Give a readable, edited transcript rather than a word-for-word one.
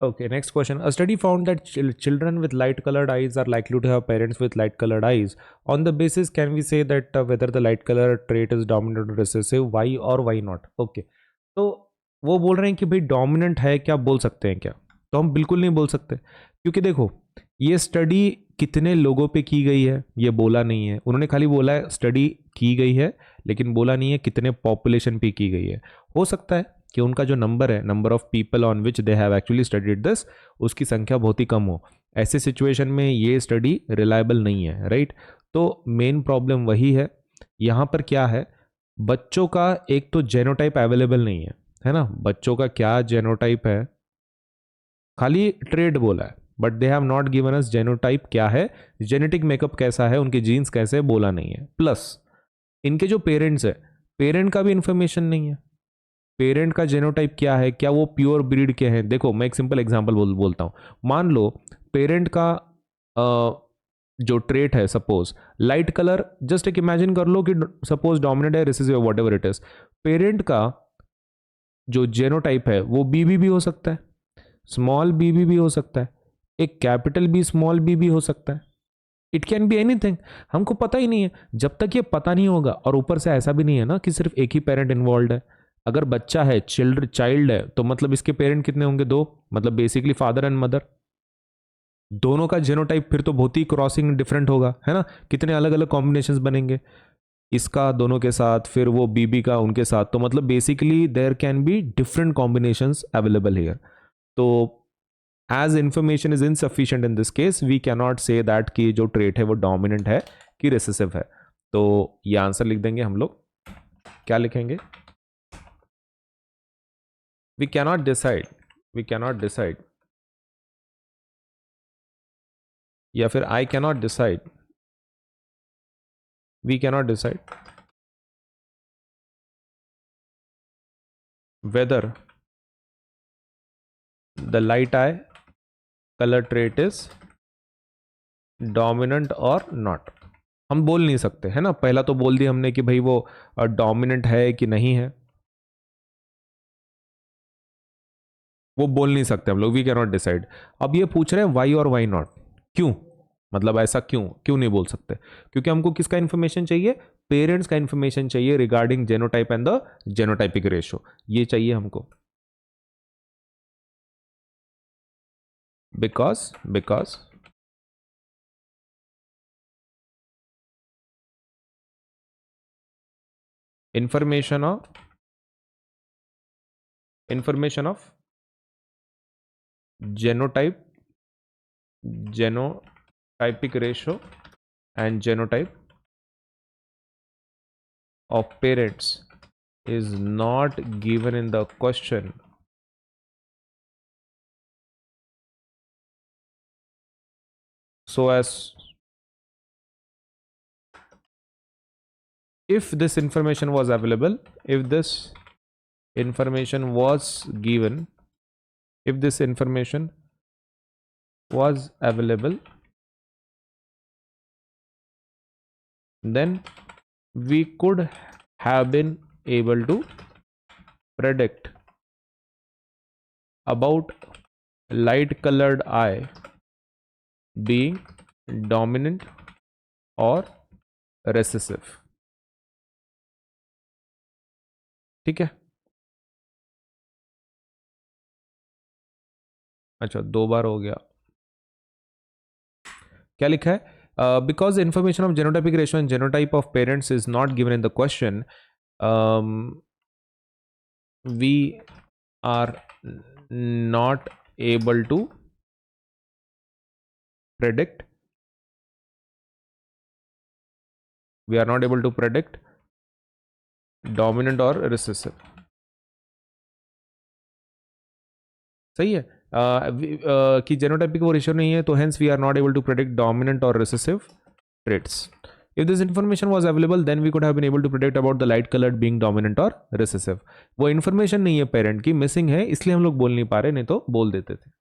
Okay, next question. A study found that children with light colored eyes are likely to have parents with light colored eyes. On the basis, can we say that whether the light color trait is dominant or recessive, why or why not? Okay. तो वो बोल रहे हैं कि भाई dominant है क्या, बोल सकते हैं क्या? तो हम बिल्कुल नहीं बोल सकते, क्योंकि देखो ये स्टडी कितने लोगों पे की गई है ये बोला नहीं है। उन्होंने खाली बोला है स्टडी की गई है, लेकिन बोला नहीं है कितने पॉपुलेशन पे की गई है। हो सकता है कि उनका जो नंबर है, number of people on which they have actually studied this, उसकी संख्या बहुत ही कम हो। ऐसे सिचुएशन में ये स्टडी रिलायबल नहीं है, राइट। तो मेन प्रॉब्लम वही है। यहाँ पर क्या है, बच्चों का एक तो जेनोटाइप अवेलेबल नहीं है ना। बच्चों का क्या जेनोटाइप है, खाली ट्रेड बोला है, but they have not given us genotype क्या है, जेनेटिक मेकअप कैसा है, उनके जीन्स कैसे, बोला नहीं है। प्लस इनके जो पेरेंट्स है, पेरेंट का भी इंफॉर्मेशन नहीं है। पेरेंट का जेनोटाइप क्या है, क्या वो प्योर ब्रीड के हैं। देखो मैं एक सिंपल एग्जांपल बोलता हूँ। मान लो पेरेंट का जो ट्रेट है, सपोज लाइट कलर, जस्ट एक इमेजिन कर लो कि सपोज डोमिनेंट है, recessive, what ever it is. Parent का जो जेनोटाइप है वो बीबी भी हो सकता है, स्मॉल बीबी भी हो सकता है, एक कैपिटल बी स्मॉल बी भी हो सकता है। इट कैन बी एनीथिंग, हमको पता ही नहीं है। जब तक ये पता नहीं होगा, और ऊपर से ऐसा भी नहीं है ना कि सिर्फ एक ही पेरेंट इन्वॉल्व है। अगर बच्चा है, चाइल्ड है, तो मतलब इसके पेरेंट कितने होंगे, दो, मतलब बेसिकली फादर एंड मदर। दोनों का जेनोटाइप फिर तो बहुत ही क्रॉसिंग डिफरेंट होगा, है ना। कितने अलग अलग कॉम्बिनेशंस बनेंगे, इसका दोनों के साथ, फिर वो बीबी का उनके साथ, तो मतलब basically there can be different combinations available here. तो as information is insufficient in this case, we cannot say that कि जो ट्रेट है वो डोमिनेंट है कि रिसेसिव है। तो ये आंसर लिख देंगे हम लोग। क्या लिखेंगे, वी कैनॉट डिसाइड, या फिर I cannot decide, we cannot decide whether the light eye colour trait is dominant और नॉट। हम बोल नहीं सकते, है ना। पहला तो बोल दिया हमने कि भाई वो डोमिनेंट है कि नहीं है, वो बोल नहीं सकते हम लोग, वी कैन नॉट डिसाइड। अब ये पूछ रहे हैं वाई और वाई नॉट, क्यों, मतलब ऐसा क्यों नहीं बोल सकते। क्योंकि हमको किसका इंफॉर्मेशन चाहिए, पेरेंट्स का इंफॉर्मेशन चाहिए regarding genotype and the जेनोटाइपिक ratio, ये चाहिए हमको। Because information of genotypic ratio and genotype of parents is not given in the question, so as if this information was available, if this information was given, if this information was available, then we could have been able to predict about light colored eye being dominant or recessive। ठीक है, अच्छा 2 बार हो गया। क्या लिखा है, because information of genotypic ratio and genotype of parents is not given in the question, we are not able to predict, we are not able to predict dominant or recessive। सही है, कि जेनोटाइपिक वो रेशियो नहीं है, तो hence we are not able to predict dominant or recessive traits। If this information was available, then we could have been able to predict about the light colored being dominant or recessive। वो information नहीं है parent की, missing है, इसलिए हम लोग बोल नहीं पा रहे, नहीं तो बोल देते थे।